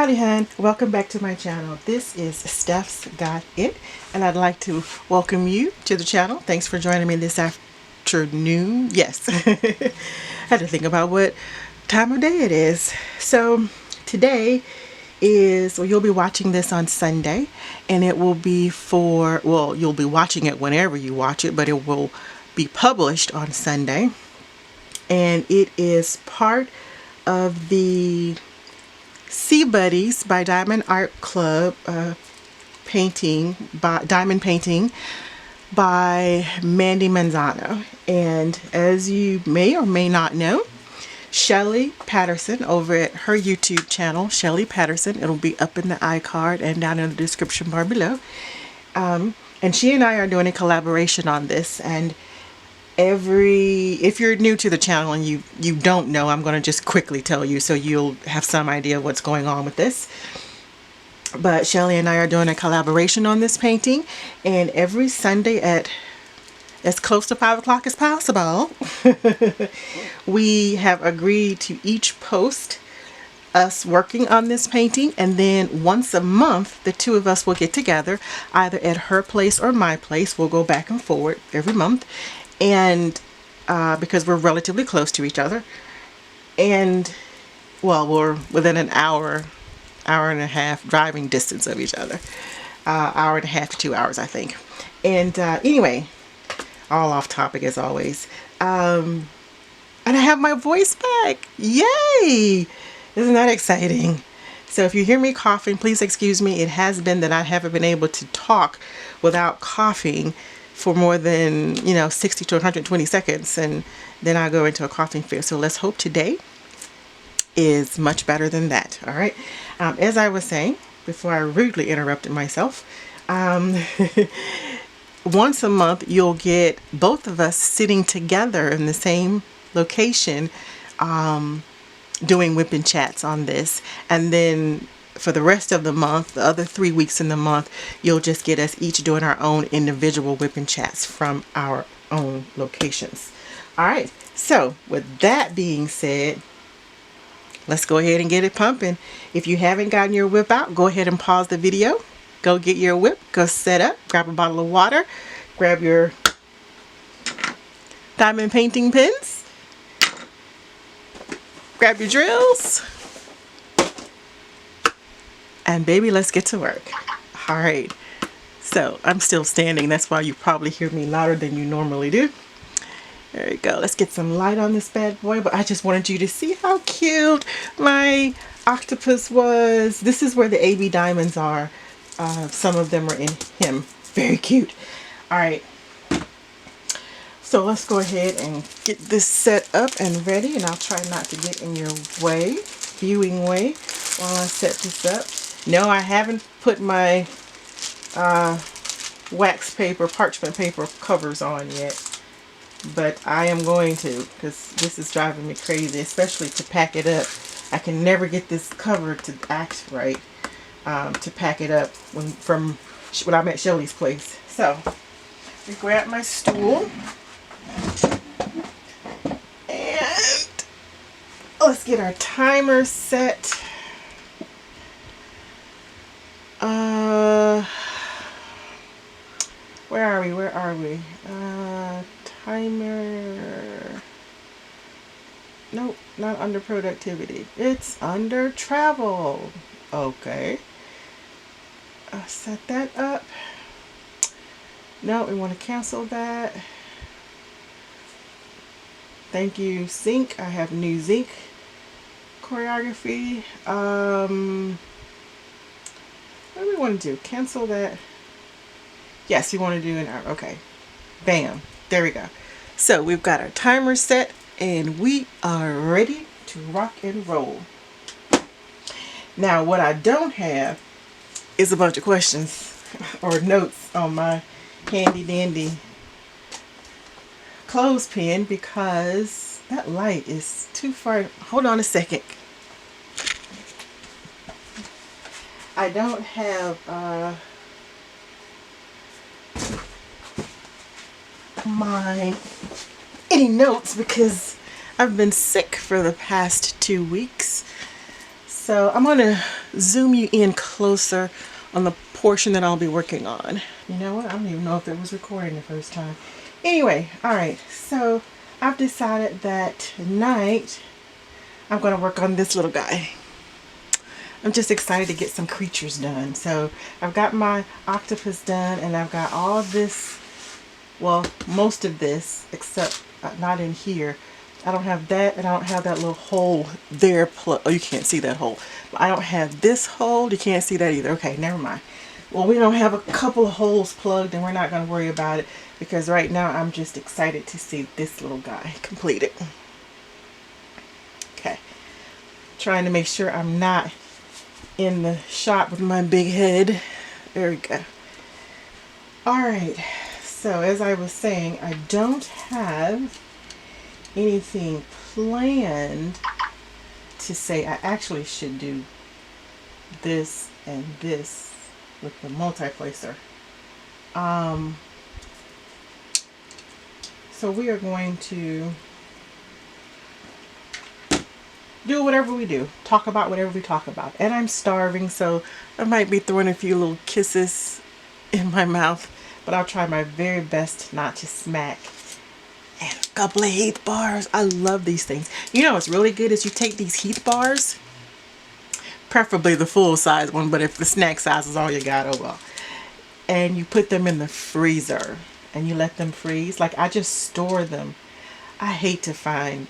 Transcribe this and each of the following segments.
Howdy Hon, welcome back to my channel. This is Stephsgotit, and I'd like to welcome you to the channel. Thanks for joining me this afternoon. Yes, I had to think about what time of day it is. So today is, well, you'll be watching this on Sunday, and it will be for, well, you'll be watching it whenever you watch it, but it will be published on Sunday. And it is part of the Sea Buddies by Diamond Art Club diamond painting by Mandy Manzano. And as you may or may not know, Shelley Patterson over at her YouTube channel, Shelley Patterson, it'll be up in the iCard and down in the description bar below. And she and I are doing a collaboration on this, and if you're new to the channel and you don't know, I'm going to just quickly tell you so you'll have some idea of what's going on with this. But Shelley and I are doing a collaboration on this painting, and every Sunday at as close to 5 o'clock as possible, we have agreed to each post us working on this painting, and then once a month the two of us will get together either at her place or my place. We'll go back and forward every month, and because we're relatively close to each other, and well, we're within an hour and a half driving distance of each other, hour and a half to 2 hours, I think. And anyway, all off topic as always, and I have my voice back. Yay! Isn't that exciting? So if you hear me coughing, please excuse me. It has been that I haven't been able to talk without coughing for more than 60 to 120 seconds, and then I go into a coughing fit. So let's hope today is much better than that. All right. As I was saying before I rudely interrupted myself, once a month you'll get both of us sitting together in the same location, doing WIP and chats on this, and then for the rest of the month, the other 3 weeks in the month, you'll just get us each doing our own individual WIP and chats from our own locations. All right, so with that being said, let's go ahead and get it pumping. If you haven't gotten your WIP out, go ahead and pause the video, go get your WIP, go set up, grab a bottle of water, grab your diamond painting pens, grab your drills, and baby, let's get to work. All right, so I'm still standing. That's why you probably hear me louder than you normally do. There you go. Let's get some light on this bad boy. But I just wanted you to see how cute my octopus was. This is where the AB diamonds are. Some of them are in him. Very cute. All right. So let's go ahead and get this set up and ready. And I'll try not to get in your way, viewing way, while I set this up. No, I haven't put my wax paper, parchment paper covers on yet. But I am going to, because this is driving me crazy, especially to pack it up. I can never get this cover to act right, to pack it up when I'm at Shelley's place. So, I grab my stool, and let's get our timer set. Where are we? Timer. Nope, not under productivity. It's under travel. Okay. Set that up. No, we want to cancel that. Thank you, Zinc. I have new Zinc choreography. What do we want to do? Cancel that. Yes, you want to do an hour. Okay. Bam. There we go. So we've got our timer set, and we are ready to rock and roll. Now, what I don't have is a bunch of questions or notes on my handy dandy clothespin, because that light is too far. Hold on a second. I don't have any notes because I've been sick for the past 2 weeks. So I'm going to zoom you in closer on the portion that I'll be working on. You know what? I don't even know if it was recording the first time. Anyway, alright, so I've decided that tonight I'm going to work on this little guy. I'm just excited to get some creatures done. So I've got my octopus done, and I've got all this, well, most of this, except not in here. I don't have that, and I don't have that little hole there. Oh, you can't see that hole. I don't have this hole. You can't see that either. Okay, never mind. Well, we don't have a couple of holes plugged, and we're not going to worry about it, because right now I'm just excited to see this little guy completed. Okay. Trying to make sure I'm not in the shot with my big head. There we go. Alright, so as I was saying, I don't have anything planned to say. I actually should do this and this with the multi-placer. So we are going to do whatever we do, talk about whatever we talk about. And I'm starving, so I might be throwing a few little kisses in my mouth, but I'll try my very best not to smack. And a couple of Heath bars. I love these things. You know what's really good is you take these Heath bars, preferably the full size one, but if the snack size is all you got, oh well. And you put them in the freezer and you let them freeze. Like, I just store them. I hate to find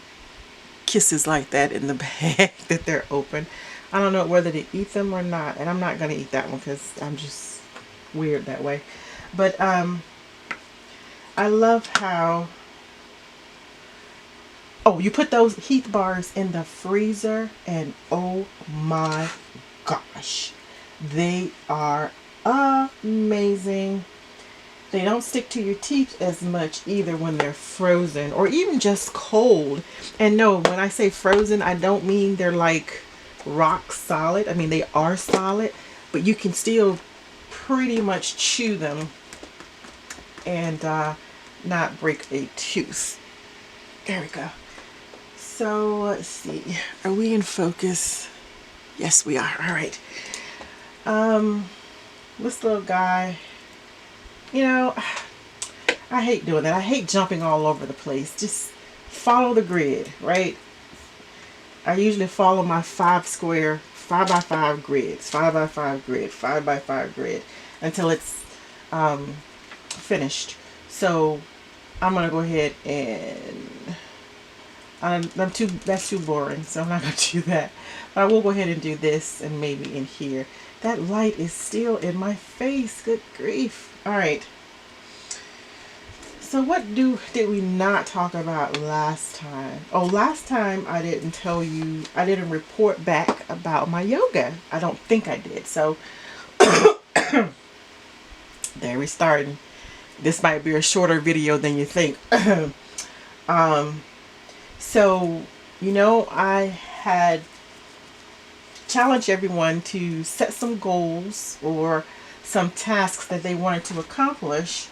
kisses like that in the bag that they're open. I don't know whether to eat them or not, and I'm not going to eat that one because I'm just weird that way. But I love how, oh, you put those Heath bars in the freezer, and oh my gosh, they are amazing. They don't stick to your teeth as much either when they're frozen or even just cold. And no, when I say frozen, I don't mean they're like rock solid. I mean, they are solid, but you can still pretty much chew them and not break a tooth. There we go. So let's see. Are we in focus? Yes, we are. All right. This little guy, you know, I hate doing that. I hate jumping all over the place. Just follow the grid, right? I usually follow my 5x5 grids, 5x5 grid, 5x5 grid until it's finished. So I'm gonna go ahead and that's too boring, so I'm not gonna do that. But I will go ahead and do this, and maybe in here. That light is still in my face. Good grief. All right. So what did we not talk about last time? Oh, last time I didn't tell you, I didn't report back about my yoga. I don't think I did. So there we started. This might be a shorter video than you think. So, you know, I had challenged everyone to set some goals or some tasks that they wanted to accomplish.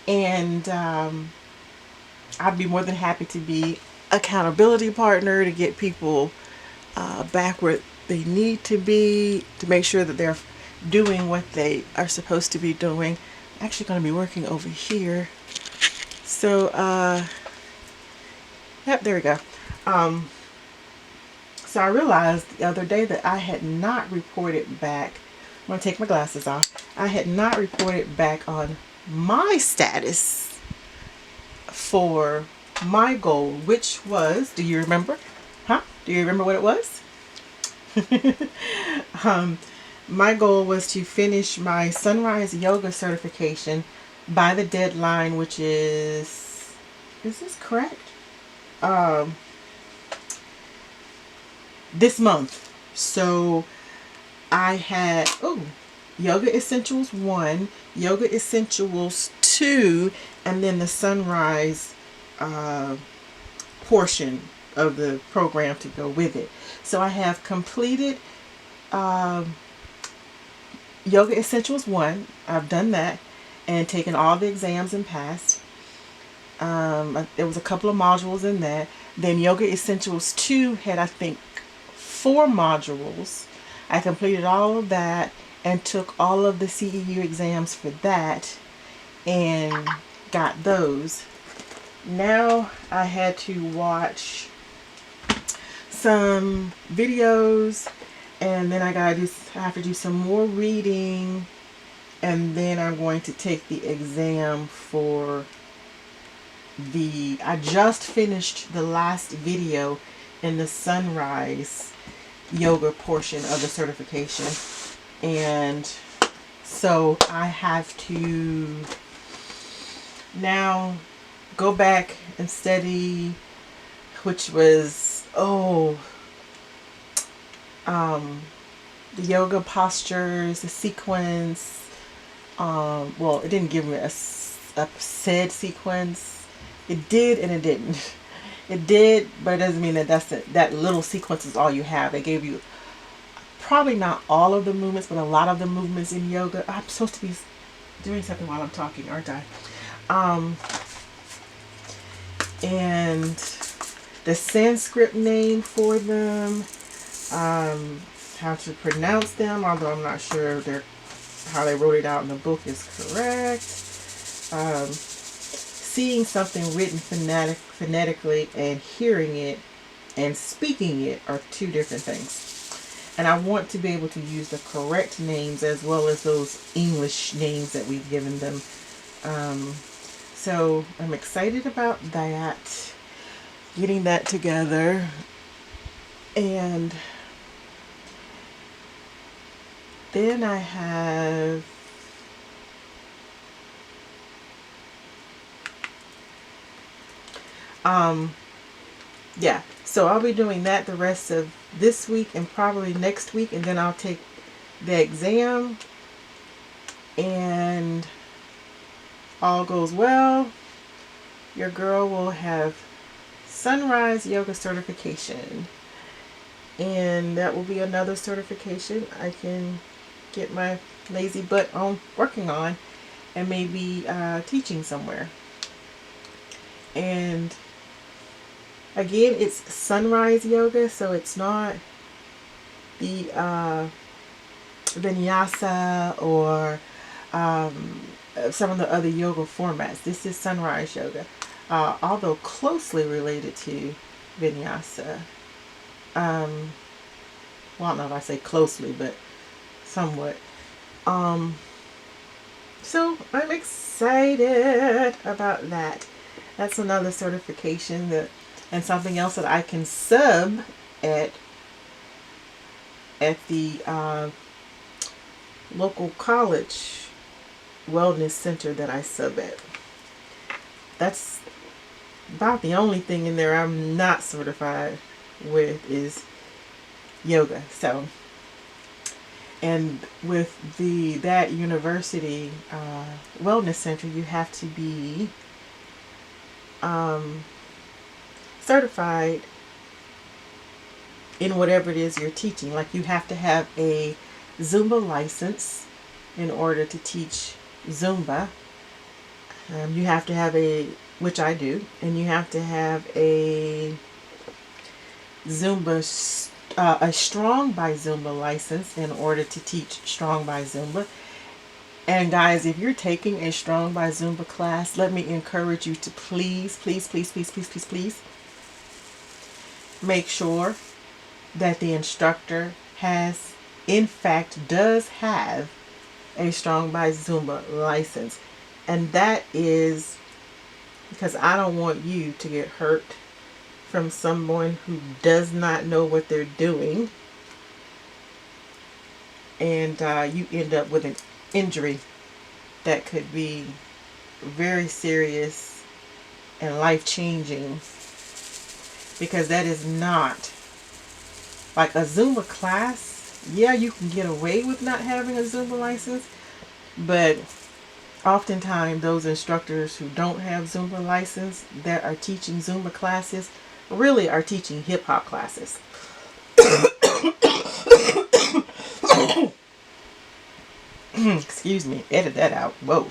And I'd be more than happy to be accountability partner to get people back where they need to be, to make sure that they're doing what they are supposed to be doing. I'm actually going to be working over here. So, yep, there we go. So I realized the other day that I had not reported back. I'm going to take my glasses off. I had not reported back on my status for my goal, which was, do you remember? Do you remember what it was? My goal was to finish my sunrise yoga certification by the deadline, which is this correct? This month. So I had, Yoga Essentials 1, Yoga Essentials 2, and then the sunrise portion of the program to go with it. So I have completed Yoga Essentials 1. I've done that and taken all the exams and passed. There was a couple of modules in that. Then Yoga Essentials 2 had, I think, 4 modules. I completed all of that and took all of the CEU exams for that and got those. Now I had to watch some videos, and then I have to do some more reading, and then I'm going to take the exam for I just finished the last video in the sunrise yoga portion of the certification, and so I have to now go back and study, which was the yoga postures, the sequence. Well, it didn't give me a said sequence. It did and it didn't. It did, but it doesn't mean that that little sequence is all you have. They gave you probably not all of the movements, but a lot of the movements in yoga. I'm supposed to be doing something while I'm talking, aren't I? And the Sanskrit name for them, how to pronounce them, although I'm not sure how they wrote it out in the book is correct. Seeing something written phonetically and hearing it and speaking it are 2 different things. And I want to be able to use the correct names as well as those English names that we've given them. So I'm excited about that, getting that together. And then I have yeah, so I'll be doing that the rest of this week and probably next week, and then I'll take the exam, and all goes well, your girl will have sunrise yoga certification, and that will be another certification I can get my lazy butt on working on, and maybe teaching somewhere. And again, it's sunrise yoga, so it's not the vinyasa or some of the other yoga formats. This is sunrise yoga, although closely related to vinyasa. Well, I don't know if I say closely, but somewhat. So I'm excited about that. That's another certification and something else that I can sub at the local college wellness center that I sub at. That's about the only thing in there I'm not certified with is yoga. So, and with that university wellness center, you have to be certified in whatever it is you're teaching. Like, you have to have a Zumba license in order to teach Zumba. You have to have which I do, and you have to have a Zumba, a Strong by Zumba license in order to teach Strong by Zumba. And guys, if you're taking a Strong by Zumba class, let me encourage you to please make sure that the instructor does have a Strong by Zumba license. And that is because I don't want you to get hurt from someone who does not know what they're doing, and you end up with an injury that could be very serious and life-changing, because that is not like a Zumba class. Yeah, you can get away with not having a Zumba license, but oftentimes those instructors who don't have Zumba license that are teaching Zumba classes really are teaching hip-hop classes. Excuse me, edit that out. Whoa.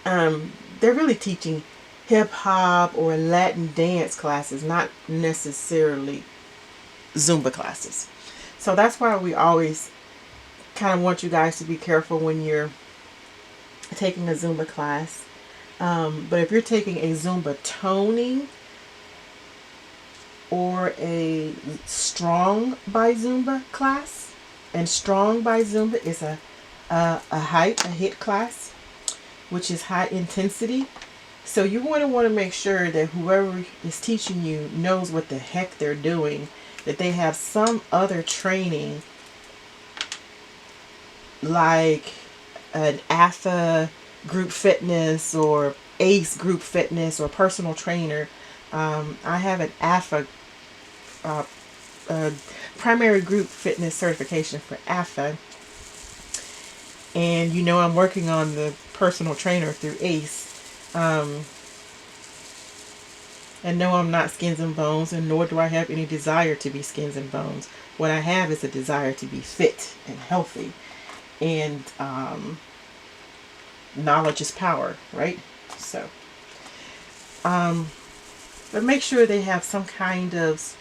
They're really teaching hip-hop or Latin dance classes, not necessarily Zumba classes. So that's why we always kind of want you guys to be careful when you're taking a Zumba class. But if you're taking a Zumba toning or a strong by Zumba class, and strong by Zumba is a HIIT class, which is high intensity. So you want to make sure that whoever is teaching you knows what the heck they're doing, that they have some other training like an AFA group fitness or ACE group fitness or personal trainer. I have an AFA primary group fitness certification for AFA, and I'm working on the personal trainer through ACE. And no, I'm not skins and bones, and nor do I have any desire to be skins and bones. What I have is a desire to be fit and healthy, and knowledge is power, right? So, but make sure they have some kind of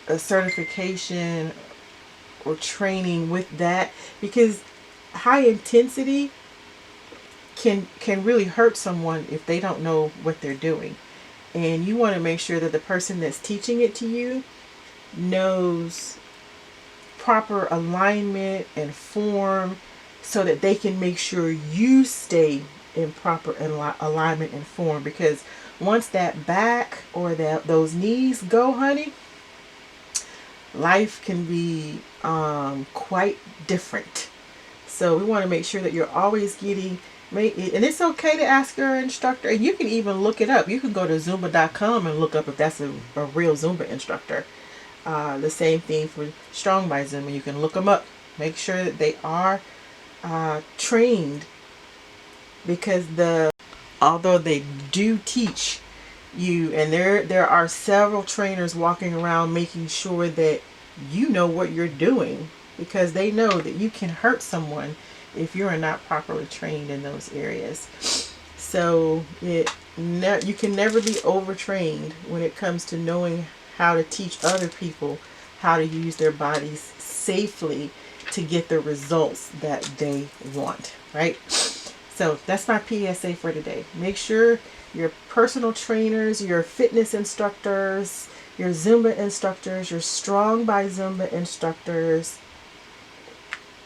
a certification or training with that, because high intensity can really hurt someone if they don't know what they're doing. And you want to make sure that the person that's teaching it to you knows proper alignment and form, so that they can make sure you stay in proper alignment and form. Because once that back or those knees go, honey, life can be quite different. So we want to make sure that you're always getting, and it's okay to ask your instructor, and you can even look it up. You can go to Zumba.com and look up if that's a real Zumba instructor. The same thing for Strong by Zumba. You can look them up. Make sure that they are trained, because although they do teach you, and there are several trainers walking around making sure that you know what you're doing, because they know that you can hurt someone if you are not properly trained in those areas. So you can never be overtrained when it comes to knowing how to teach other people how to use their bodies safely to get the results that they want, right? So that's my PSA for today. Make sure your personal trainers, your fitness instructors, your Zumba instructors, your Strong by Zumba instructors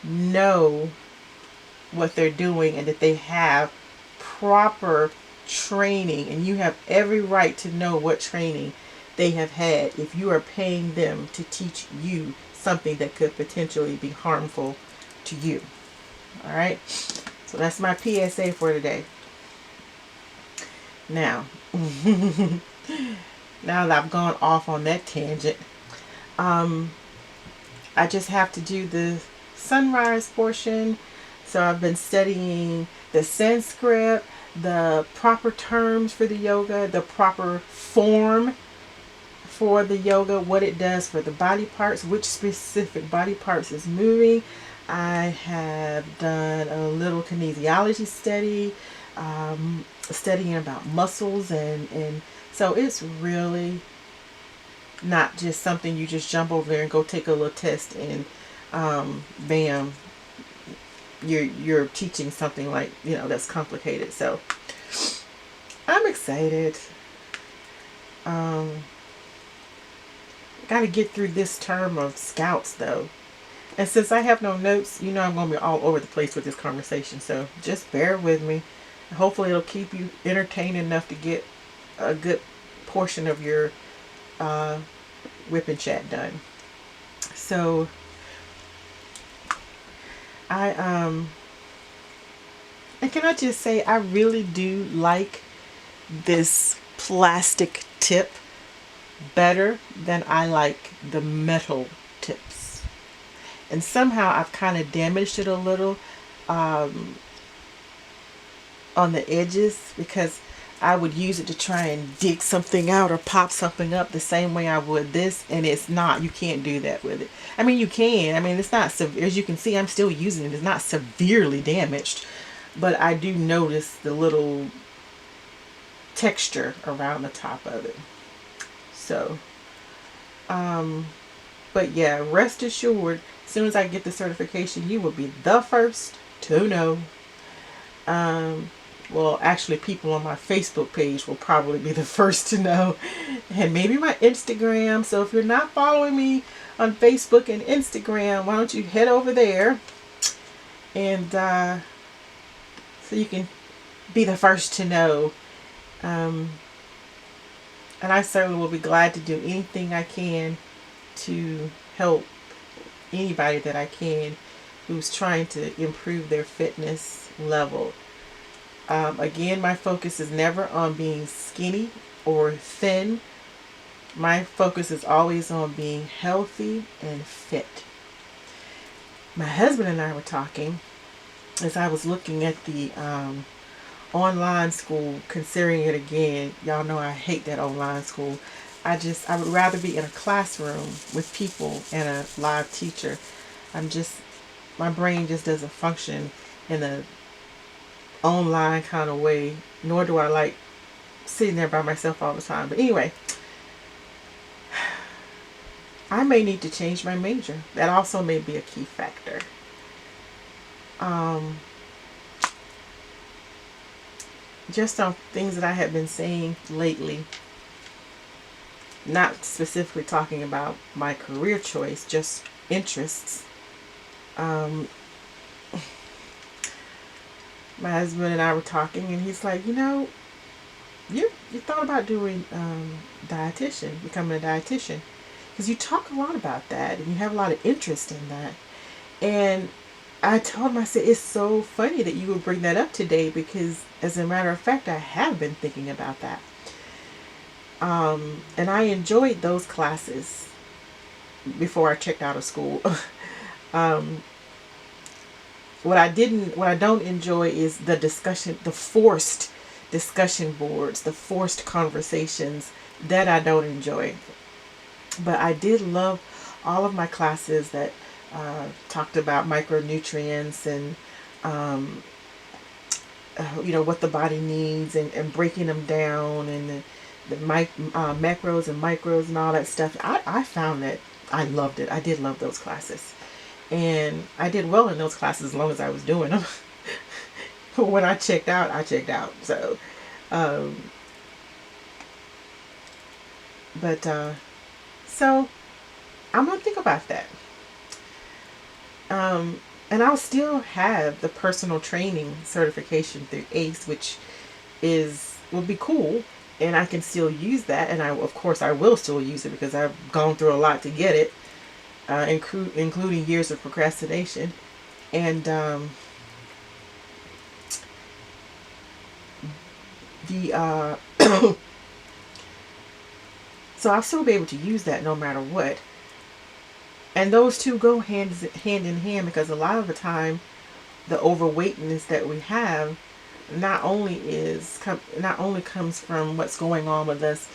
know what they're doing, and that they have proper training. And you have every right to know what training they have had if you are paying them to teach you something that could potentially be harmful to you. All right, so that's my PSA for today. Now now that I've gone off on that tangent, I just have to do the sunrise portion. So I've been studying the Sanskrit, the proper terms for the yoga, the proper form for the yoga, what it does for the body parts, which specific body parts is moving. I have done a little kinesiology study, studying about muscles, and so it's really not just something you just jump over there and go take a little test and bam, you're teaching something like, that's complicated. So I'm excited. Got to get through this term of scouts though, and since I have no notes, I'm going to be all over the place with this conversation, so just bear with me. Hopefully it'll keep you entertained enough to get a good portion of your WIP and chat done. So and can I just say, I really do like this plastic tip better than I like the metal tips. And somehow I've kind of damaged it a little on the edges, because I would use it to try and dig something out or pop something up the same way I would this, and it's not. You can't do that with it. I mean, you can. I mean, it's not severe. As you can see, I'm still using it. It's not severely damaged, but I do notice the little texture around the top of it. So, but But yeah, rest assured, as soon as I get the certification, you will be the first to know. Well, actually, people on my Facebook page will probably be the first to know, and maybe my Instagram. So if you're not following me on Facebook and Instagram, why don't you head over there, and so you can be the first to know. And I certainly will be glad to do anything I can to help anybody that I can who's trying to improve their fitness level. Again, my focus is never on being skinny or thin. My focus is always on being healthy and fit. My husband and I were talking as I was looking at the online school, considering it again. Y'all know I hate that online school. I would rather be in a classroom with people and a live teacher. My brain just doesn't function in a online kind of way, nor do I like sitting there by myself all the time. But anyway, I may need to change my major. That also may be a key factor. Just on things that I have been saying lately, not specifically talking about my career choice, just interests. My husband and I were talking, and he's like, you thought about doing dietitian, becoming a dietitian, because you talk a lot about that, and you have a lot of interest in that. And I told him, I said, it's so funny that you would bring that up today, because as a matter of fact, I have been thinking about that. And I enjoyed those classes before I checked out of school. What I don't enjoy is the discussion, the forced discussion boards, the forced conversations. That I don't enjoy. But I did love all of my classes that talked about micronutrients and what the body needs, and breaking them down, and the macros and micros and all that stuff. I found that I loved it. I did love those classes. And I did well in those classes as long as I was doing them. When I checked out, I checked out. So, so I'm going to think about that. And I'll still have the personal training certification through ACE, which will be cool. And I can still use that. And of course, I will still use it because I've gone through a lot to get it. Including years of procrastination, and so I'll still be able to use that no matter what. And those two go hand in hand, because a lot of the time, the overweightness that we have not only comes from what's going on with us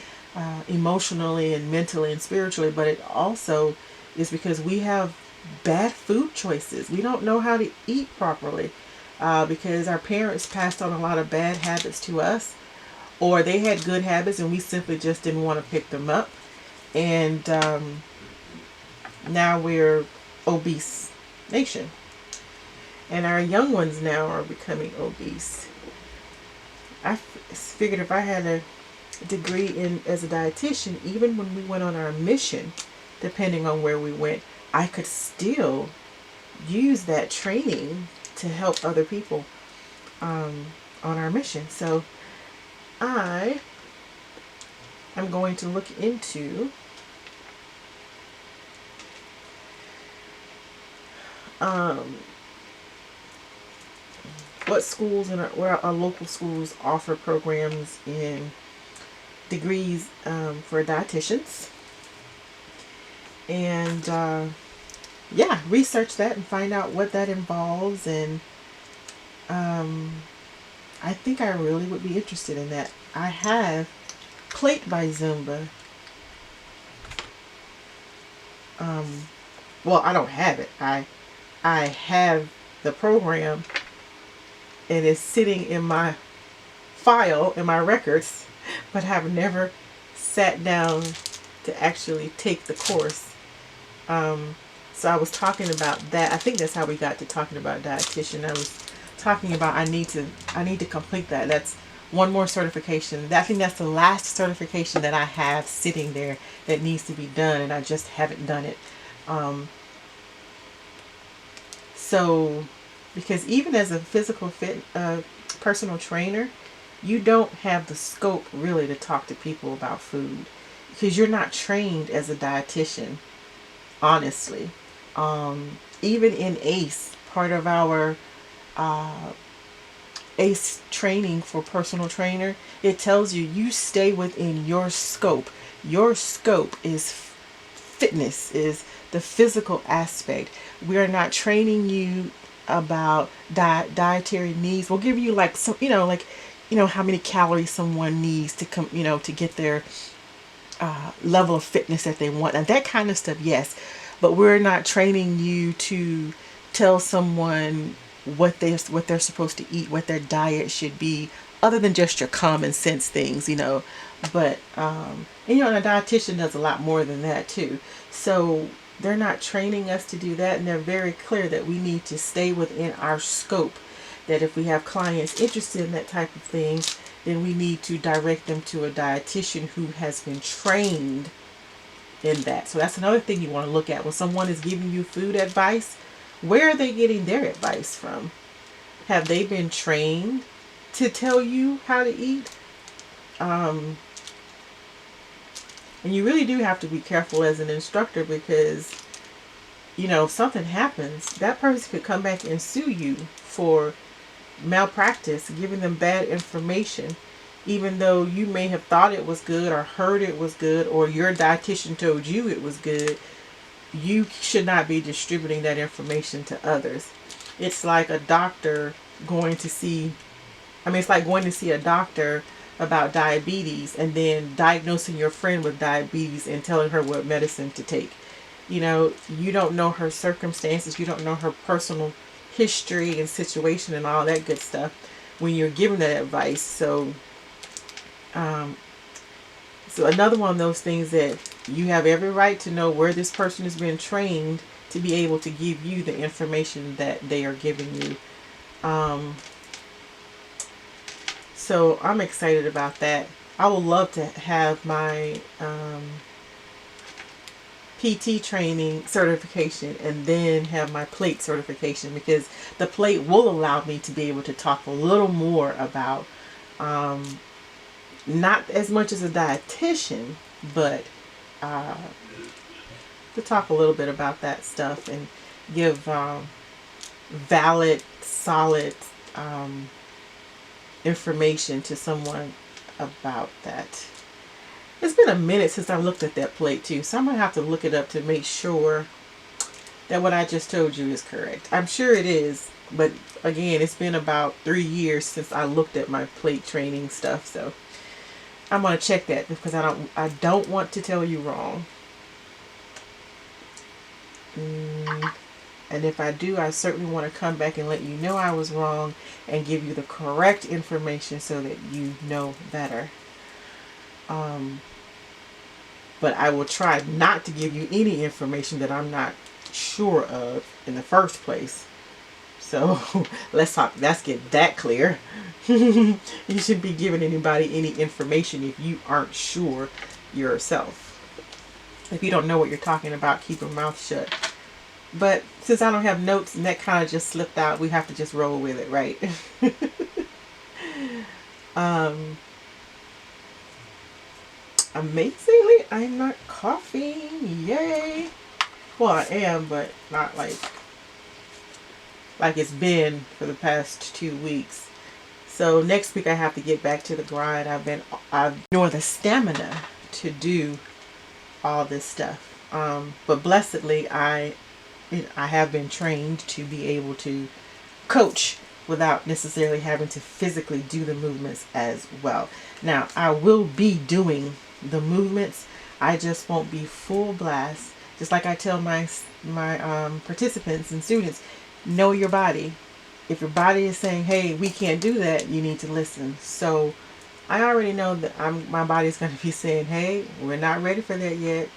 emotionally and mentally and spiritually, but it also is because we have bad food choices. We don't know how to eat properly because our parents passed on a lot of bad habits to us, or they had good habits and we simply just didn't want to pick them up. And now we're obese nation. And our young ones now are becoming obese. I figured if I had a degree as a dietitian, even when we went on our mission, depending on where we went, I could still use that training to help other people on our mission. So I am going to look into what schools where our local schools offer programs in degrees for dietitians. And research that and find out what that involves. And I think I really would be interested in that. I have Plate by Zumba. Well, I don't have it. I have the program, and it's sitting in my file, in my records, but I've never sat down to actually take the course. So I was talking about that. I think that's how we got to talking about dietitian. I was talking about I need to complete that. That's one more certification. I think that's the last certification that I have sitting there that needs to be done, and I just haven't done it. So, because even as a physical fit personal trainer, you don't have the scope really to talk to people about food because you're not trained as a dietitian, honestly. Even in ACE, part of our ACE training for personal trainer, it tells you you stay within your scope. Your scope is fitness, is the physical aspect. We are not training you about dietary needs. We'll give you like some, how many calories someone needs to come, to get their level of fitness that they want, and that kind of stuff, yes. But we're not training you to tell someone what they're supposed to eat, what their diet should be, other than just your common sense things. But and a dietitian does a lot more than that too. So they're not training us to do that, and they're very clear that we need to stay within our scope. That if we have clients interested in that type of thing, then we need to direct them to a dietitian who has been trained in that. So that's another thing you want to look at when someone is giving you food advice. Where are they getting their advice from? Have they been trained to tell you how to eat? And you really do have to be careful as an instructor because, if something happens, that person could come back and sue you for malpractice, giving them bad information, even though you may have thought it was good or heard it was good or your dietitian told you it was good. You should not be distributing that information to others. It's like a doctor going to see, it's like going to see a doctor about diabetes and then diagnosing your friend with diabetes and telling her what medicine to take. You don't know her circumstances, you don't know her personal history and situation and all that good stuff when you're giving that advice. So another one of those things that you have every right to know where this person has been trained to be able to give you the information that they are giving you. So I'm excited about that. I would love to have my PT training certification and then have my plate certification, because the plate will allow me to be able to talk a little more about not as much as a dietitian, but to talk a little bit about that stuff and give valid, solid information to someone about that. It's been a minute since I looked at that plate too, so I'm going to have to look it up to make sure that what I just told you is correct. I'm sure it is, but again, it's been about 3 years since I looked at my plate training stuff, so I'm going to check that because I don't want to tell you wrong. And if I do, I certainly want to come back and let you know I was wrong and give you the correct information so that you know better. But I will try not to give you any information that I'm not sure of in the first place. So let's get that clear. You shouldn't be giving anybody any information if you aren't sure yourself. If you don't know what you're talking about, keep your mouth shut. But since I don't have notes and that kind of just slipped out, we have to just roll with it, right? Amazingly, I'm not coughing. Yay. Well, I am, but not like it's been for the past 2 weeks. So next week I have to get back to the grind. I've nor the stamina to do all this stuff. But blessedly, I have been trained to be able to coach without necessarily having to physically do the movements as well. Now, I will be doing the movements. I just won't be full blast. Just like I tell my participants and students, know your body. If your body is saying, hey, we can't do that, you need to listen. So I already know that my body's going to be saying, hey, we're not ready for that yet.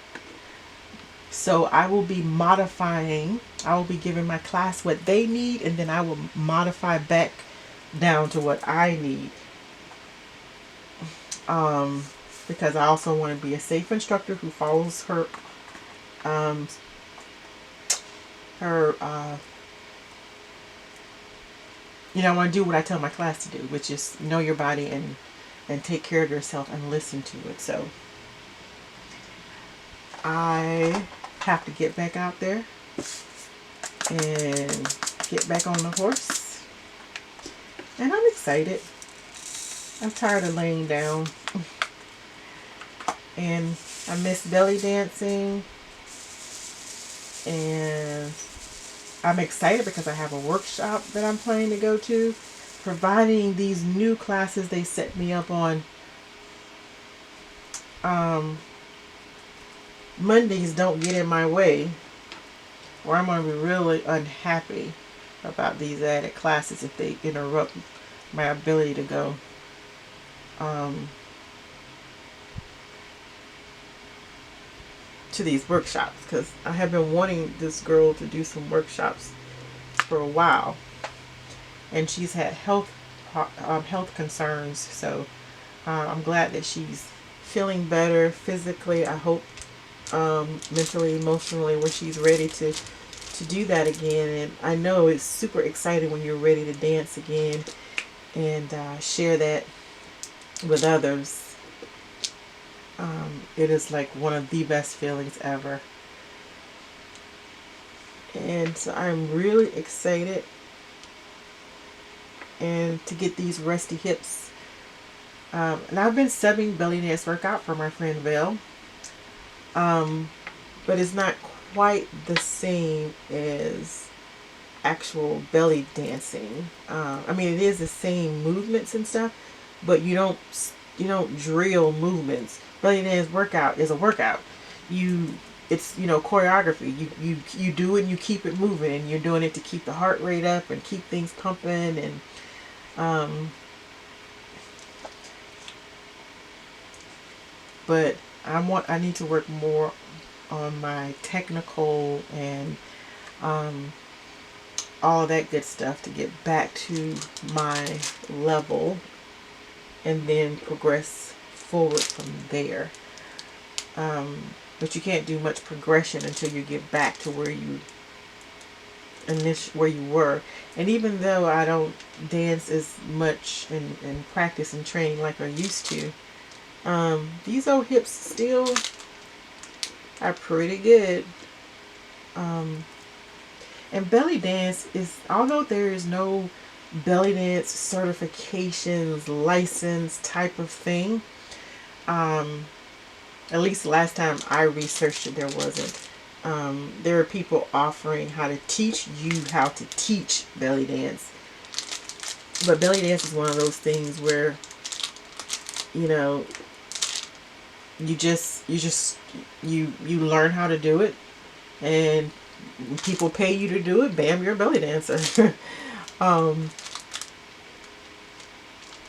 So I will be modifying, I will be giving my class what they need, and then I will modify back down to what I need. Because I also want to be a safe instructor who follows um, her I want to do what I tell my class to do, which is know your body and take care of yourself and listen to it. So I have to get back out there and get back on the horse. And I'm excited. I'm tired of laying down. And I miss belly dancing. And I'm excited because I have a workshop that I'm planning to go to. Providing these new classes they set me up on. Mondays don't get in my way, or I'm going to be really unhappy about these added classes if they interrupt my ability to go. To these workshops, because I have been wanting this girl to do some workshops for a while, and she's had health concerns. So I'm glad that she's feeling better physically. I hope mentally, emotionally, where she's ready to do that again. And I know it's super exciting when you're ready to dance again and share that with others. It is like one of the best feelings ever. And so I'm really excited and to get these rusty hips. And I've been subbing belly dance workout for my friend Val. But it's not quite the same as actual belly dancing. I mean, it is the same movements and stuff, but you don't drill movements. Belly dance workout is a workout. It's choreography. You do it and you keep it moving, and you're doing it to keep the heart rate up and keep things pumping. And but I need to work more on my technical and all that good stuff to get back to my level, and then progress forward from there. But you can't do much progression until you get back to where you were. And even though I don't dance as much and practice and train like I used to, these old hips still are pretty good. And belly dance is, although there is no belly dance certifications, license type of thing, at least the last time I researched it, there wasn't. There are people offering how to teach you how to teach belly dance. But belly dance is one of those things where, you learn how to do it, and people pay you to do it. Bam, you're a belly dancer.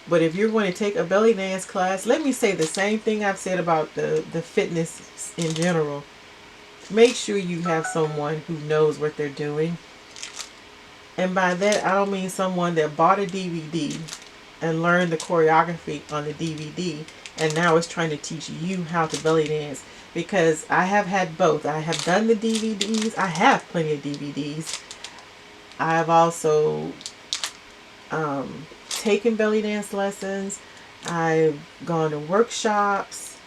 But if you're going to take a belly dance class, let me say the same thing I've said about the fitness in general. Make sure you have someone who knows what they're doing. And by that, I don't mean someone that bought a DVD and learned the choreography on the DVD and now is trying to teach you how to belly dance. Because I have had both. I have done the DVDs. I have plenty of DVDs. I've also taken belly dance lessons. I've gone to workshops,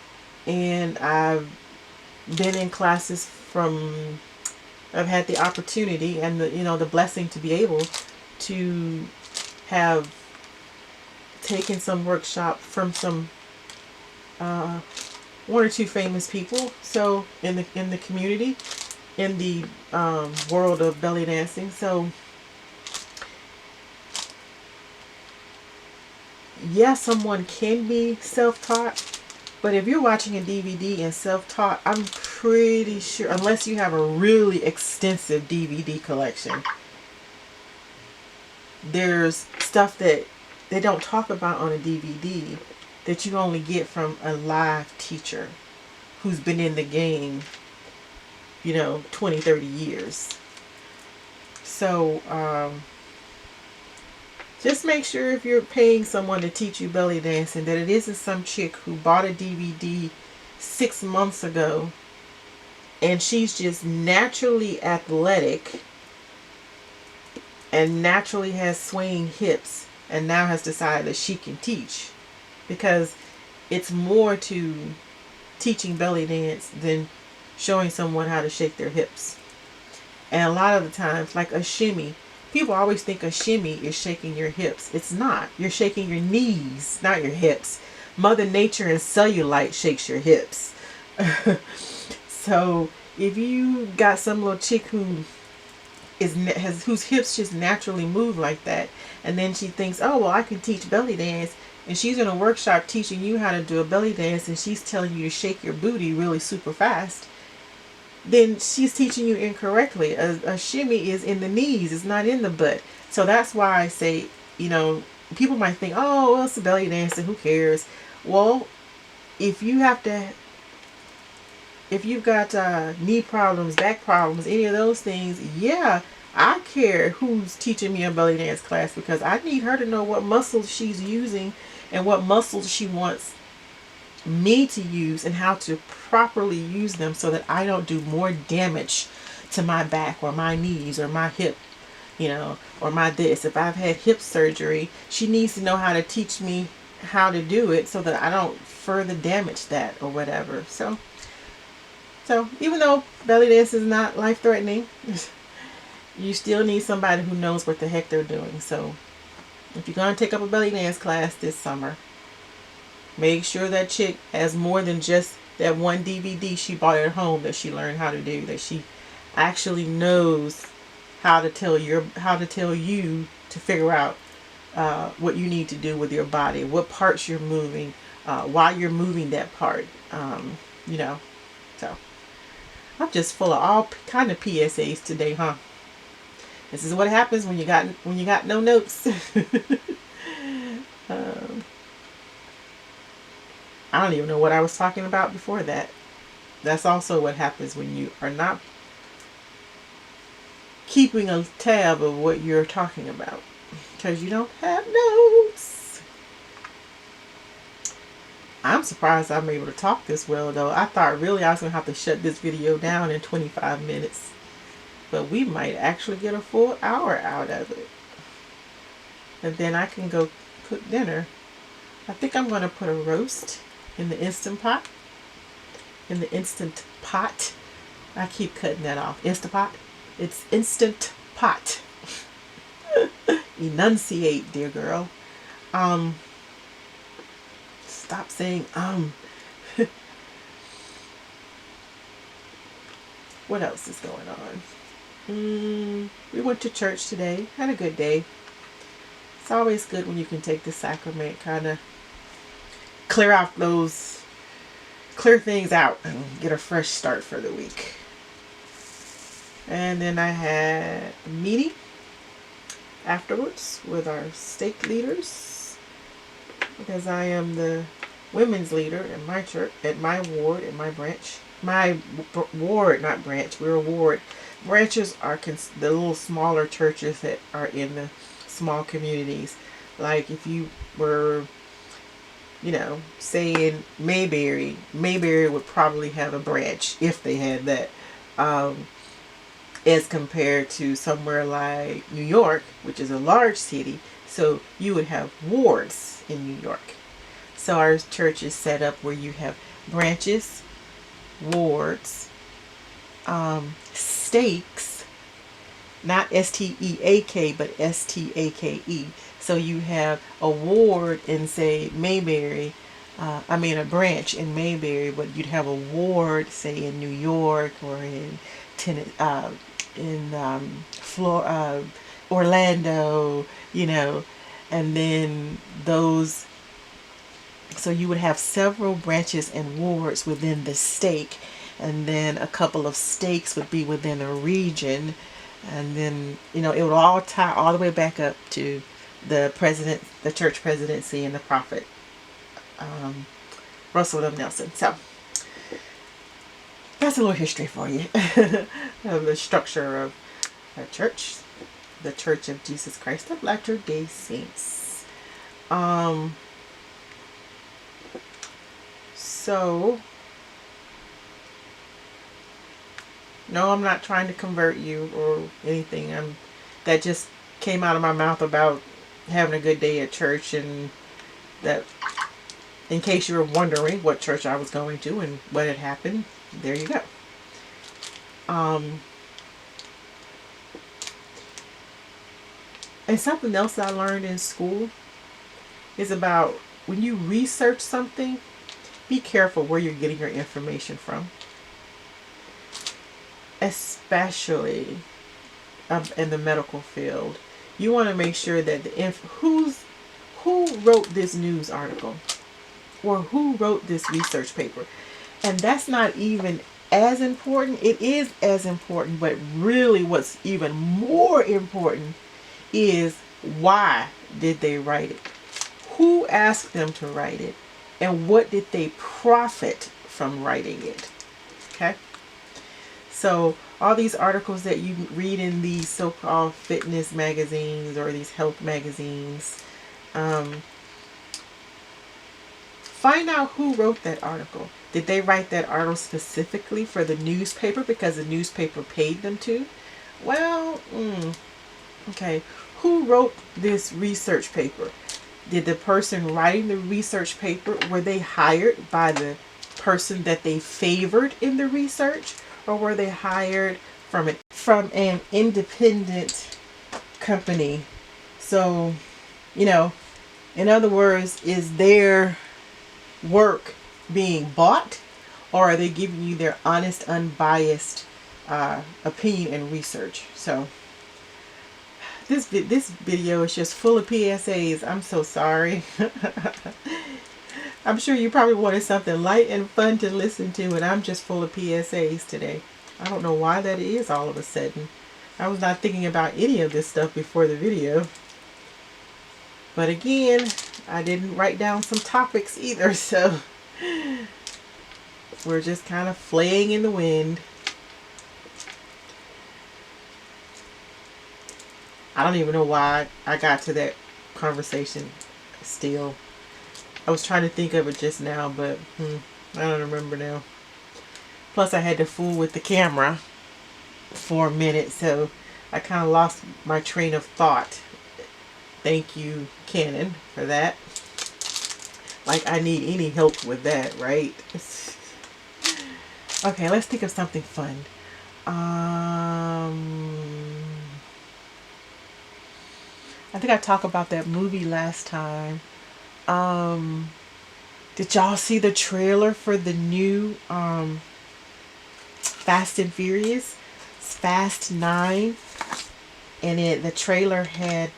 and I've been in classes I've had the opportunity and the blessing to be able to have taken some workshop from some one or two famous people. So in the community, in the world of belly dancing. So yeah, someone can be self-taught, but if you're watching a DVD and self-taught, I'm pretty sure, unless you have a really extensive DVD collection, there's stuff that they don't talk about on a DVD that you only get from a live teacher who's been in the game 20, 30 years. So just make sure if you're paying someone to teach you belly dancing that it isn't some chick who bought a DVD 6 months ago and she's just naturally athletic and naturally has swaying hips and now has decided that she can teach. Because it's more to teaching belly dance than showing someone how to shake their hips. And a lot of the times, like a shimmy, people always think a shimmy is shaking your hips. It's not. You're shaking your knees, not your hips. Mother Nature and cellulite shakes your hips. So if you got some little chick whose hips just naturally move like that, and then she thinks, oh well, I can teach belly dance, and she's in a workshop teaching you how to do a belly dance, and she's telling you to shake your booty really super fast, then she's teaching you incorrectly. A shimmy is in the knees, it's not in the butt. So that's why I say, people might think, oh well, it's a belly dancer, who cares? Well, if you've got knee problems, back problems, any of those things, yeah, I care who's teaching me a belly dance class, because I need her to know what muscles she's using and what muscles she wants me to use and how to properly use them so that I don't do more damage to my back or my knees or my hip, or my this. If I've had hip surgery, she needs to know how to teach me how to do it so that I don't further damage that or whatever. So even though belly dance is not life-threatening, you still need somebody who knows what the heck they're doing. So if you're going to take up a belly dance class this summer, make sure that chick has more than just that one DVD she bought at home that she learned how to do, that she actually knows how to tell you to figure out what you need to do with your body, what parts you're moving, why you're moving that part. So I'm just full of all kind of PSAs today, huh? This is what happens when you got no notes. I don't even know what I was talking about before that. That's also what happens when you are not keeping a tab of what you're talking about, because you don't have notes. I'm surprised I'm able to talk this well, though. I thought really I was going to have to shut this video down in 25 minutes. But we might actually get a full hour out of it. And then I can go cook dinner. I think I'm going to put a roast in the Instant Pot. I keep cutting that off. Instant Pot. It's Instant Pot. Enunciate, dear girl. Stop saying What else is going on? We went to church today. Had a good day. It's always good when you can take the sacrament, kind of clear things out and get a fresh start for the week. And then I had a meeting afterwards with our stake leaders, because I am the women's leader in my church, at my ward, in my branch. My ward, not branch, we're a ward. Branches are the little smaller churches that are in the small communities. Like if you were, say in Mayberry would probably have a branch if they had that, as compared to somewhere like New York, which is a large city. So you would have wards in New York. So our church is set up where you have branches, wards, stakes, not STEAK, but STAKE. So you have a ward in, say, Mayberry, a branch in Mayberry, but you'd have a ward, say, in New York or in Orlando, and then those. So you would have several branches and wards within the stake, and then a couple of stakes would be within a region, and then it would all tie all the way back up to the church presidency, and the prophet Russell M. Nelson. So that's a little history for you of the structure of our church, the Church of Jesus Christ of Latter-day Saints. So, no, I'm not trying to convert you or anything. That just came out of my mouth about having a good day at church, and that, in case you were wondering what church I was going to and what had happened, there you go. And something else I learned in school is about when you research something, be careful where you're getting your information from. Especially in the medical field. You want to make sure that who wrote this news article or who wrote this research paper. And that's not even as important. It is as important, but really what's even more important is why did they write it? Who asked them to write it? And what did they profit from writing it? Okay? So all these articles that you read in these so-called fitness magazines or these health magazines, find out who wrote that article. Did they write that article specifically for the newspaper because the newspaper paid them to? Well, okay. Who wrote this research paper? Did the person writing the research paper, were they hired by the person that they favored in the research? Or were they hired from an independent company? So, in other words, is their work being bought, or are they giving you their honest, unbiased opinion and research? So, this video is just full of PSAs. I'm so sorry. I'm sure you probably wanted something light and fun to listen to, and I'm just full of PSAs today. I don't know why that is all of a sudden. I was not thinking about any of this stuff before the video. But again, I didn't write down some topics either, so we're just kind of flaying in the wind. I don't even know why I got to that conversation still. I was trying to think of it just now, but I don't remember now. Plus, I had to fool with the camera for a minute, so I kind of lost my train of thought. Thank you, Canon, for that. Like, I need any help with that, right? Okay, let's think of something fun. I think I talked about that movie last time. Did y'all see the trailer for the new Fast and Furious? It's Fast 9. And the trailer had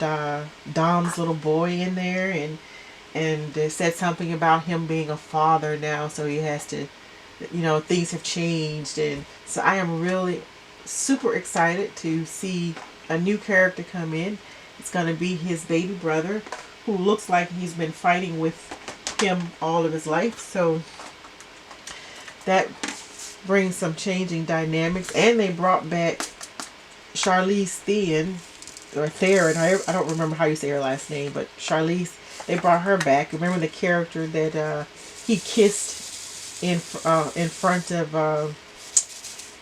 Dom's little boy in there, and it said something about him being a father now, so he has to, things have changed. And so I am really super excited to see a new character come in. It's going to be his baby brother, who looks like he's been fighting with him all of his life. So that brings some changing dynamics. And they brought back Charlize Theron, or Theron, I don't remember how you say her last name, but Charlize, they brought her back. Remember the character that he kissed in front of,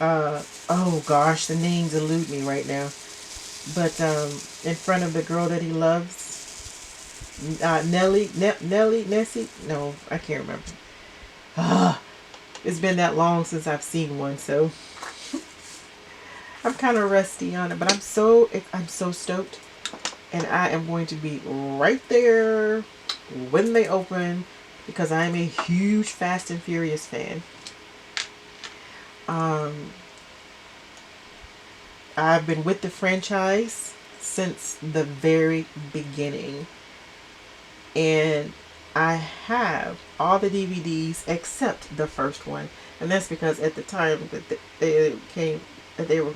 oh gosh, the names elude me right now. But in front of the girl that he loves, Nessie? No, I can't remember. It's been that long since I've seen one, so I'm kind of rusty on it. But I'm so stoked, and I am going to be right there when they open because I am a huge Fast and Furious fan. I've been with the franchise since the very beginning. And I have all the DVDs except the first one. And that's because at the time that they were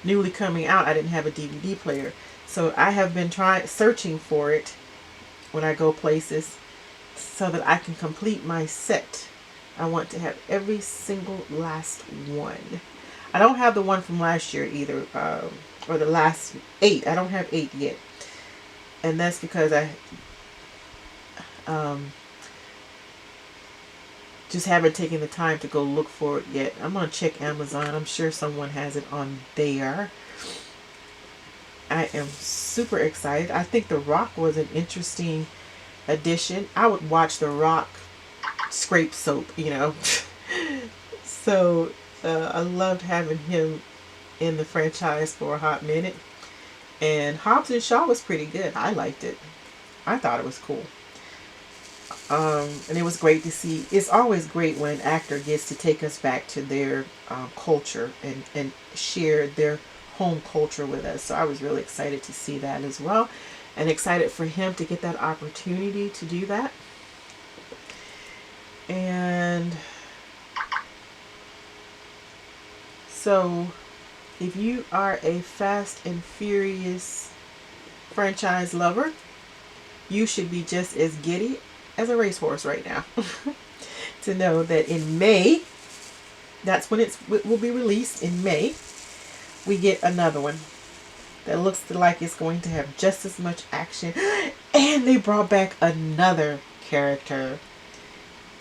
newly coming out, I didn't have a DVD player. So I have been searching for it when I go places so that I can complete my set I want to have every single last one. I don't have the one from last year either, or the last 8. I don't have 8 yet, and that's because I just haven't taken the time to go look for it yet. I'm gonna check Amazon. I'm sure someone has it on there. I am super excited. I think The Rock was an interesting addition. I would watch The Rock scrape soap, you know. So I loved having him in the franchise for a hot minute. And Hobbs and Shaw was pretty good. I liked it. I thought it was cool. And it was great to see. It's always great when an actor gets to take us back to their culture and share their home culture with us. So I was really excited to see that as well. And excited for him to get that opportunity to do that. And so if you are a Fast and Furious franchise lover, you should be just as giddy as a racehorse right now to know that in May, that's when it will be released. In May, we get another one that looks like it's going to have just as much action, and they brought back another character.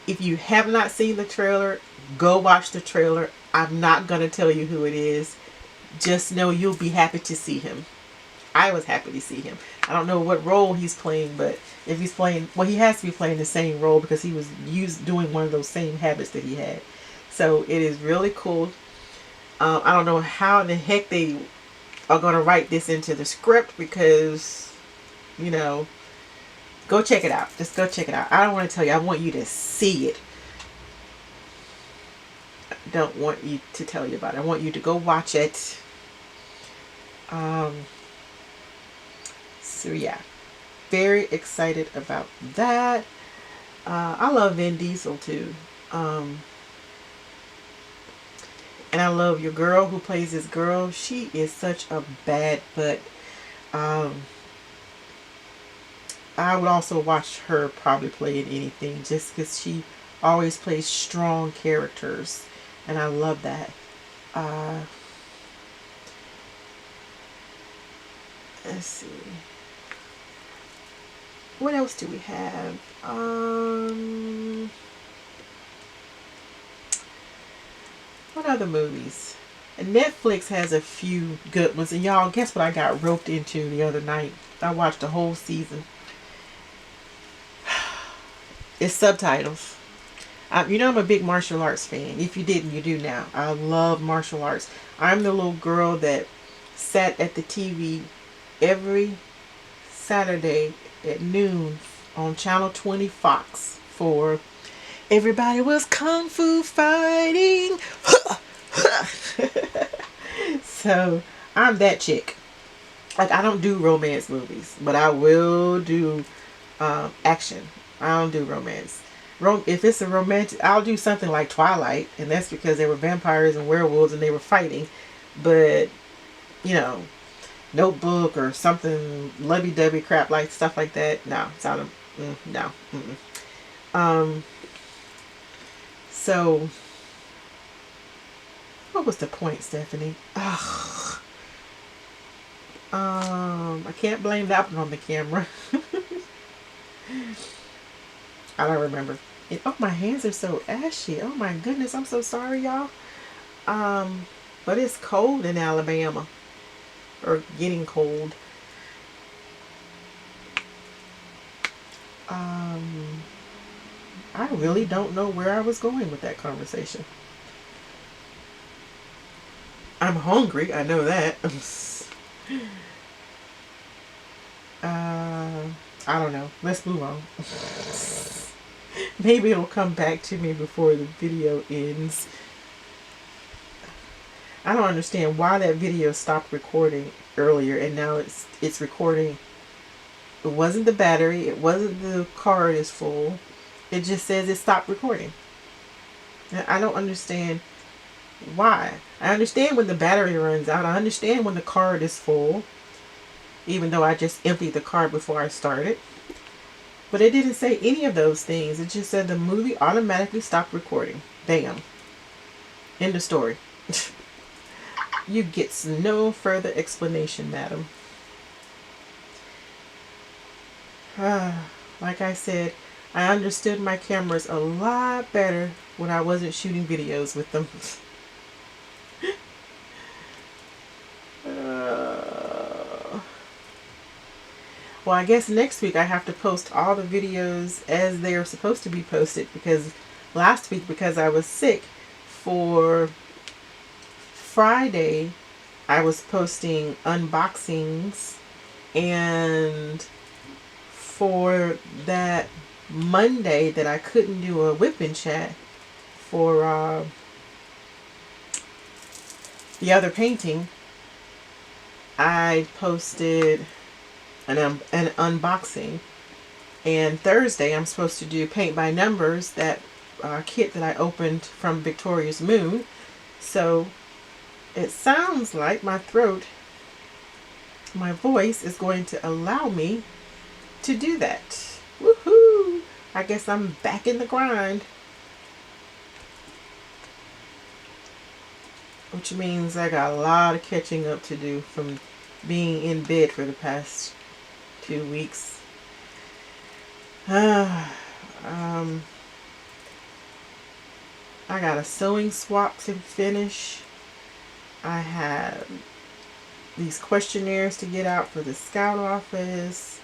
If you have not seen the trailer, go watch the trailer. I'm not going to tell you who it is. Just know you'll be happy to see him. I was happy to see him. I don't know what role he's playing, but if he's playing, well, he has to be playing the same role because he was doing one of those same habits that he had. So it is really cool. I don't know how in the heck they are going to write this into the script because, you know, go check it out. Just go check it out. I don't want to tell you. I want you to see it. I don't want you to tell you about it. I want you to go watch it. So yeah, very excited about that. I love Vin Diesel too. And I love your girl who plays this girl. She is such a bad butt. I would also watch her probably play in anything just because she always plays strong characters. And I love that. Let's see. What else do we have? What other movies? And Netflix has a few good ones. And y'all, guess what I got roped into the other night? I watched the whole season. It's subtitles. You know I'm a big martial arts fan. If you didn't, you do now. I love martial arts. I'm the little girl that sat at the TV every Saturday at noon on Channel 20 Fox for Everybody Was Kung Fu Fighting. So I'm that chick. Like, I don't do romance movies, but I will do action. I don't do romance. If it's a romantic, I'll do something like Twilight, and that's because there were vampires and werewolves and they were fighting. But, you know, Notebook or something lovey-dovey crap like stuff like that, no, it's out of no. So what was the point, Stephanie? Ugh. I can't blame that one on the camera. I don't remember. Oh, my hands are so ashy. Oh my goodness, I'm so sorry, y'all. But it's cold in Alabama. Or getting cold. I really don't know where I was going with that conversation. I'm hungry, I know that. I don't know. Let's move on. Maybe it'll come back to me before the video ends. I don't understand why that video stopped recording earlier and now it's recording. It wasn't the battery. It wasn't the card is full. It just says it stopped recording. And I don't understand why. I understand when the battery runs out. I understand when the card is full. Even though I just emptied the card before I started. But it didn't say any of those things. It just said the movie automatically stopped recording. Damn. End of story. You get no further explanation, madam. Like I said, I understood my cameras a lot better when I wasn't shooting videos with them. Well, I guess next week I have to post all the videos as they are supposed to be posted, because last week, because I was sick, for Friday I was posting unboxings, and for that Monday that I couldn't do a WIP and chat for the other painting, I posted an unboxing. And Thursday I'm supposed to do paint by numbers, that kit that I opened from Victoria's Moon. So it sounds like my voice is going to allow me to do that. Woohoo! I guess I'm back in the grind. Which means I got a lot of catching up to do from being in bed for the past 2 weeks. I got a sewing swap to finish. I have these questionnaires to get out for the scout office.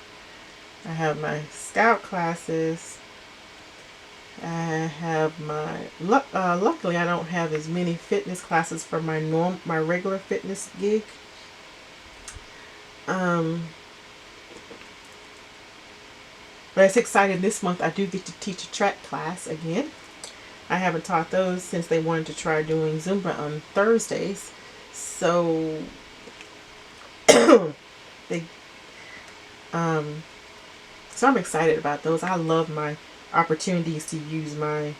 I have my scout classes. I have my luckily I don't have as many fitness classes for my regular fitness gig. But it's exciting. This month I do get to teach a track class again. I haven't taught those since they wanted to try doing Zumba on Thursdays. So they so I'm excited about those. I love my opportunities to use my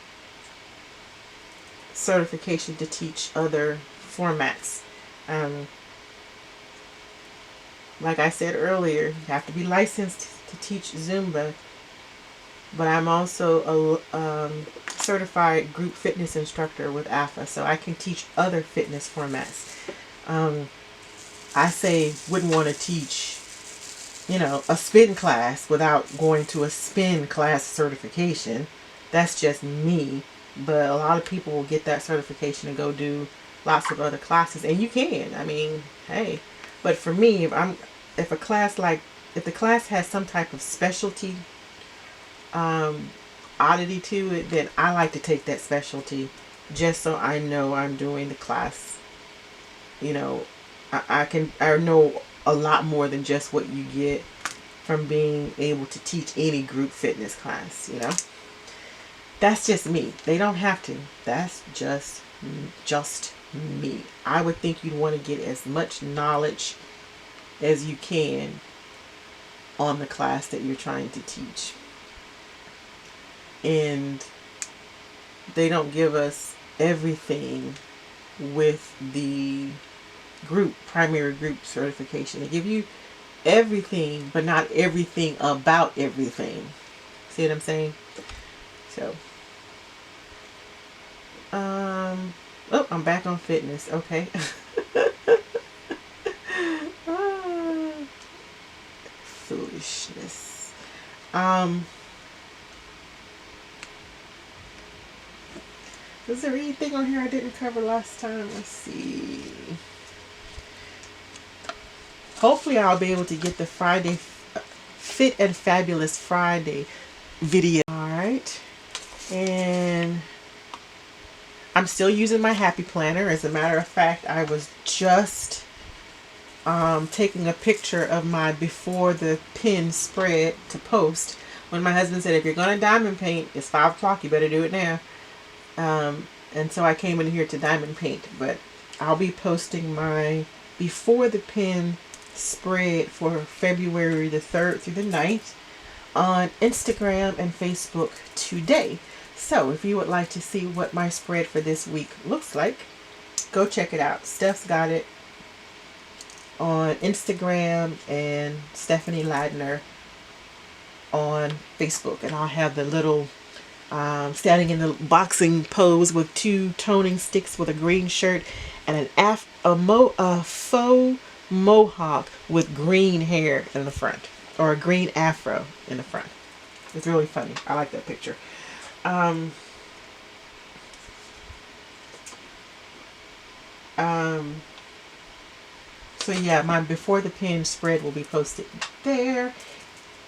certification to teach other formats. Like I said earlier, you have to be licensed to teach Zumba, but I'm also a certified group fitness instructor with AFA, so I can teach other fitness formats. I wouldn't want to teach, a spin class without going to a spin class certification. That's just me. But a lot of people will get that certification and go do lots of other classes, and you can. I mean, hey. But for me, if the class has some type of specialty oddity to it, then I like to take that specialty just so I know I'm doing the class. I know a lot more than just what you get from being able to teach any group fitness class. That's just me. They don't have to. That's just me. I would think you'd want to get as much knowledge as you can on the class that you're trying to teach. And they don't give us everything with the primary group certification. They give you everything, but not everything about everything. See what I'm saying? So, I'm back on fitness. Okay. Foolishness. Was there anything on here I didn't cover last time? Let's see. Hopefully I'll be able to get the Friday Fit and Fabulous Friday video. Alright. And I'm still using my Happy Planner. As a matter of fact, I was just taking a picture of my before the pin spread to post when my husband said, if you're going to diamond paint, it's 5 o'clock, you better do it now. And so I came in here to diamond paint, but I'll be posting my before the pin spread for February the 3rd through the 9th on Instagram and Facebook today. So if you would like to see what my spread for this week looks like, go check it out. Stephsgotit on Instagram and Stephanie Ladner on Facebook, and I'll have the little standing in the boxing pose with 2 toning sticks with a green shirt and a faux mohawk with green hair in the front, or a green afro in the front. It's really funny. I like that picture. Um, so yeah, my before the pin spread will be posted there.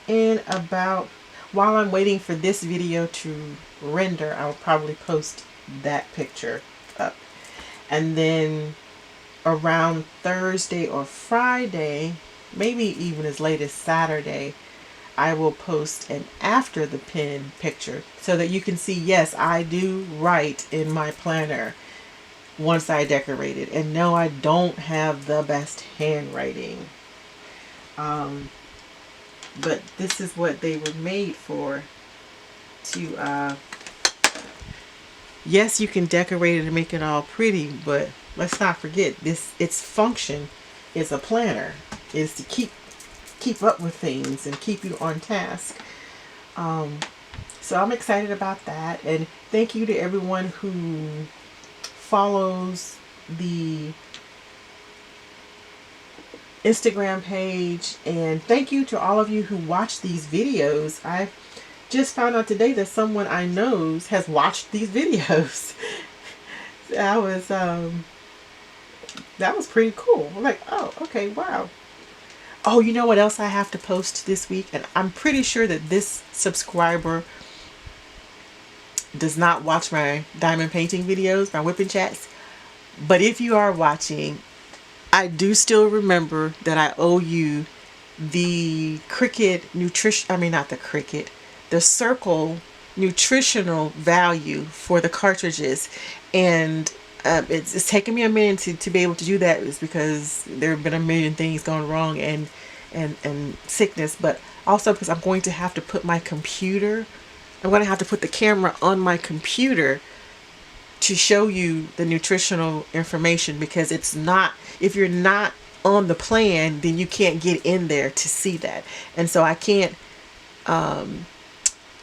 And about, while I'm waiting for this video to render, I'll probably post that picture up. And then around Thursday or Friday, maybe even as late as Saturday, I will post an after the pin picture so that you can see, yes, I do write in my planner once I decorate it. And no, I don't have the best handwriting. But this is what they were made for. To yes, you can decorate it and make it all pretty, but let's not forget this, its function is a planner, is to keep up with things and keep you on task. So I'm excited about that, and thank you to everyone who follows the Instagram page, and thank you to all of you who watch these videos. I just found out today that someone I know has watched these videos. That was pretty cool. I'm like, oh, okay, wow. Oh, you know what else I have to post this week? And I'm pretty sure that this subscriber does not watch my diamond painting videos, my whipping chats. But if you are watching, I do still remember that I owe you the Cricut nutrition, I mean not the Cricut, the Circle nutritional value for the cartridges. And it's taken me a minute to be able to do that, is because there have been a million things going wrong and sickness, but also because I'm going to have to put the camera on my computer to show you the nutritional information, because it's not, if you're not on the plan, then you can't get in there to see that. And so I can't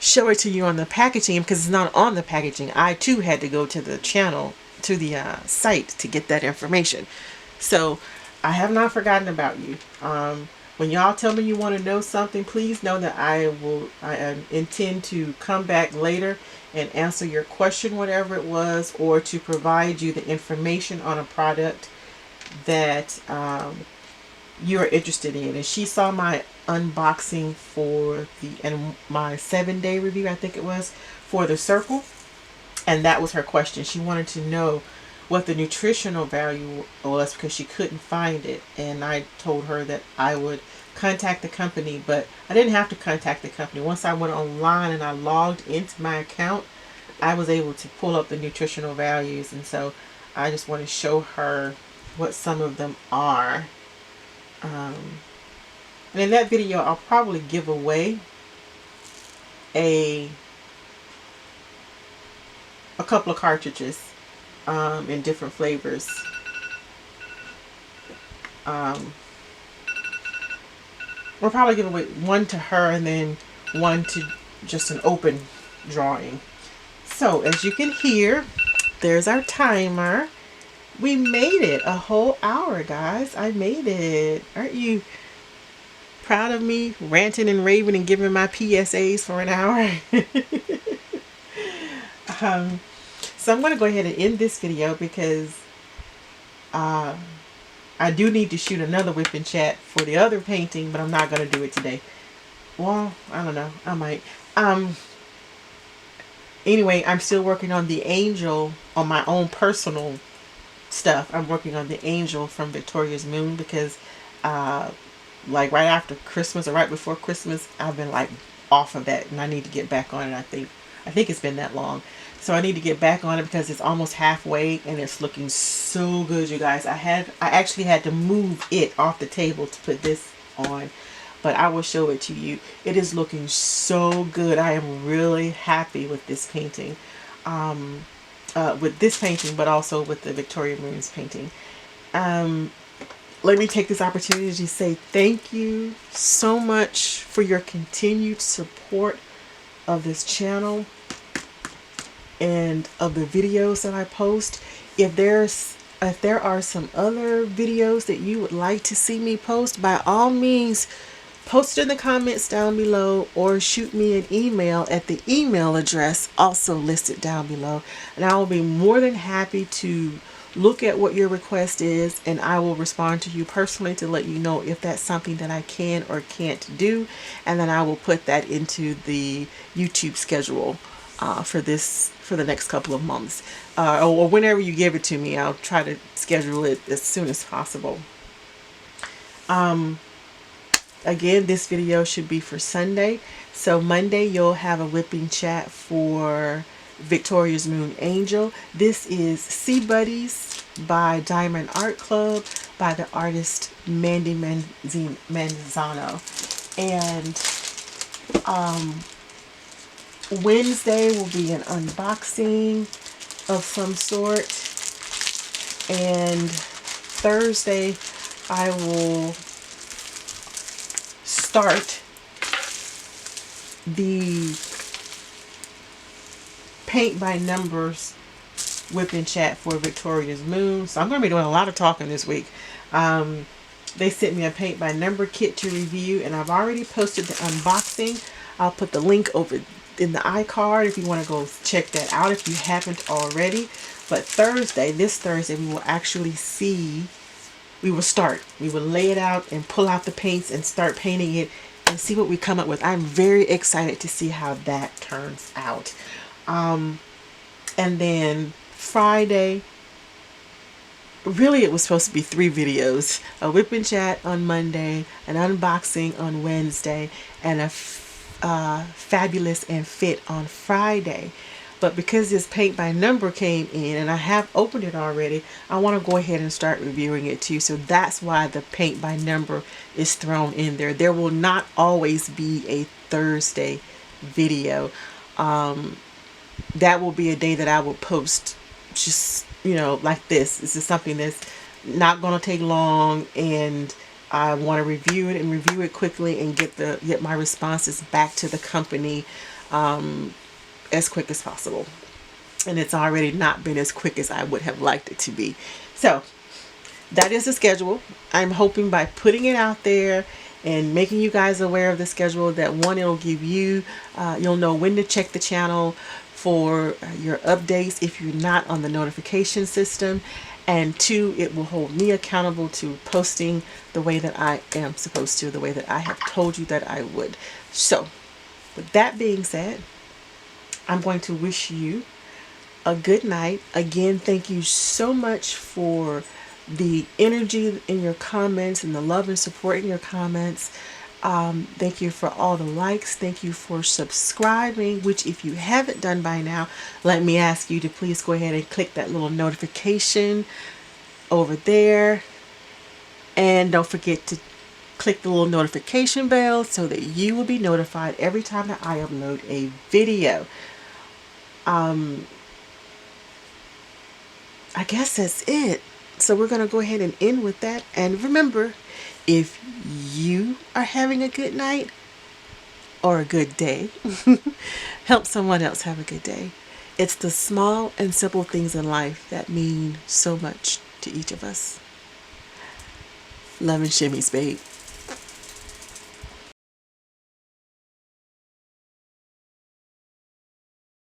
show it to you on the packaging because it's not on the packaging. I too had to go to the channel, to the site, to get that information. So I have not forgotten about you. When y'all tell me you want to know something, please know that I intend to come back later and answer your question, whatever it was, or to provide you the information on a product that you are interested in. And she saw my unboxing for my 7-day review, I think it was, for the Circle, and that was her question. She wanted to know what the nutritional value was because she couldn't find it, and I told her that I would contact the company, but I didn't have to contact the company. Once I went online and I logged into my account, I was able to pull up the nutritional values, and so I just want to show her what some of them are. And in that video, I'll probably give away a couple of cartridges in different flavors. We'll probably give away one to her and then one to just an open drawing. So as you can hear, there's our timer. We made it a whole hour, guys. I made it. Aren't you proud of me, ranting and raving and giving my PSAs for an hour? So I'm going to go ahead and end this video because I do need to shoot another whip and chat for the other painting, but I'm not going to do it today. Well, I don't know. I might. Anyway, I'm still working on the angel on my own personal stuff. I'm working on the angel from Victoria's Moon because like right after Christmas or right before Christmas, I've been like off of that, and I need to get back on it. I think it's been that long. So I need to get back on it because it's almost halfway and it's looking so good, you guys. I actually had to move it off the table to put this on, but I will show it to you. It is looking so good. I am really happy with this painting. But also with the Victoria Moon's painting. let me take this opportunity to say thank you so much for your continued support of this channel and of the videos that I post. If there are some other videos that you would like to see me post, by all means post it in the comments down below, or shoot me an email at the email address also listed down below, and I will be more than happy to look at what your request is, and I will respond to you personally to let you know if that's something that I can or can't do, and then I will put that into the YouTube schedule for the next couple of months, or whenever you give it to me. I'll try to schedule it as soon as possible. Again, this video should be for Sunday. So Monday you'll have a whipping chat for Victoria's Moon Angel. This is Sea Buddies by Diamond Art Club by the artist Mandy Manzano. And Wednesday will be an unboxing of some sort. And Thursday I will start the paint by numbers whipping chat for Victoria's Moon. So I'm going to be doing a lot of talking this week. They sent me a paint by number kit to review, and I've already posted the unboxing. I'll put the link over in the iCard if you want to go check that out if you haven't already. But this Thursday, we will actually see, we will lay it out and pull out the paints and start painting it and see what we come up with. I'm very excited to see how that turns out. And then Friday, really it was supposed to be 3 videos: a whipping chat on Monday, an unboxing on Wednesday, and a fabulous and fit on Friday. But because this paint by number came in and I have opened it already, I want to go ahead and start reviewing it too. So that's why the paint by number is thrown in there. There will not always be a Thursday video. That will be a day that I will post, just, you know, like this. This is something that's not going to take long, and I want to review it and review it quickly and get my responses back to the company as quick as possible. And it's already not been as quick as I would have liked it to be. So that is the schedule. I'm hoping by putting it out there and making you guys aware of the schedule, that one, it'll give you, you'll know when to check the channel for your updates if you're not on the notification system, and 2, it will hold me accountable to posting the way that I am supposed to, the way that I have told you that I would. So with that being said, I'm going to wish you a good night. Again, thank you so much for the energy in your comments and the love and support in your comments. Thank you for all the likes. Thank you for subscribing, which if you haven't done by now, let me ask you to please go ahead and click that little notification over there. And don't forget to click the little notification bell so that you will be notified every time that I upload a video. I guess that's it. So we're going to go ahead and end with that. And remember, if you are having a good night or a good day, help someone else have a good day. It's the small and simple things in life that mean so much to each of us. Love and shimmies, babe.